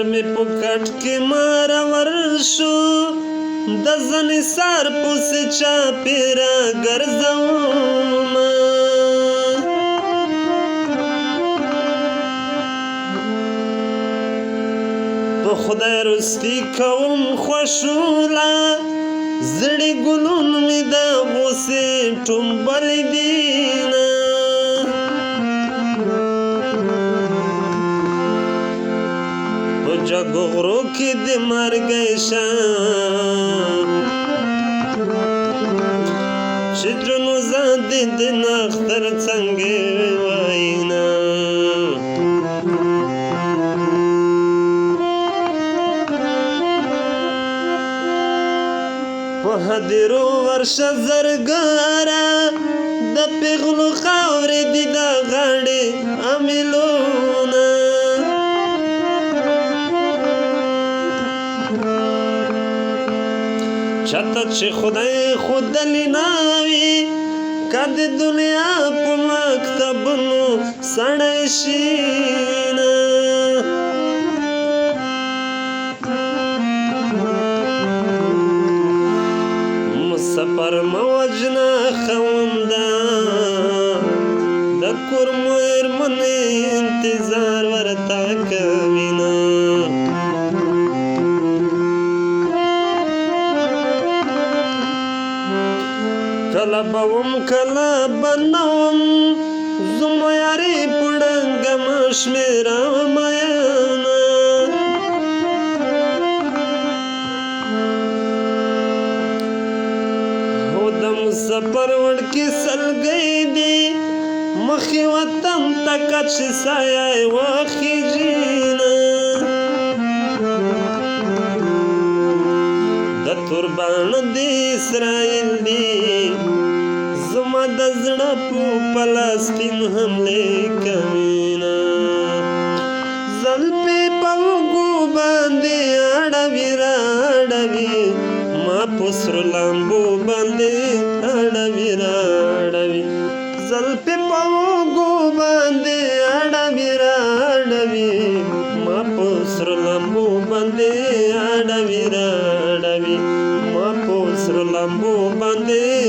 سر می په کټ کې مارور شو د ځنې سر پسې چاپېره ګرځومه په خدای رستي کوم خوشوله زړې ګلون مې د غوسې ټومبلې دینه په جګو غرو کې د مرګی شان چې جنو زادې د نختر څنګه واینا په هدیرو ورشه زرګاره د پیغلو خاورې دي د غاړې امیلونه چاته چې خدای ښودلې نه وي که د دنیا په مکتبونو سړی شي نه سفر موجنا خوندا د کور مېرمن انتظار ورته کوینا کله بوم کله بنوم زما یاري پړنګم شمیرا میانا سفر وړکې سلګۍ دي مخې وطن ته کټ شي سایه وخیږي د توربان د اسرائیل دي زما د زړه په فلسطین حملې کوینه زلفې په اوږو باندې اړوي راړوي ما په سرو لامبو باندې اړوي راړوي زلفې په اوږو باندې اړوي راړوي ما په سرو لامبو باندې اړوي راړوي ما په سرو لامبو باندې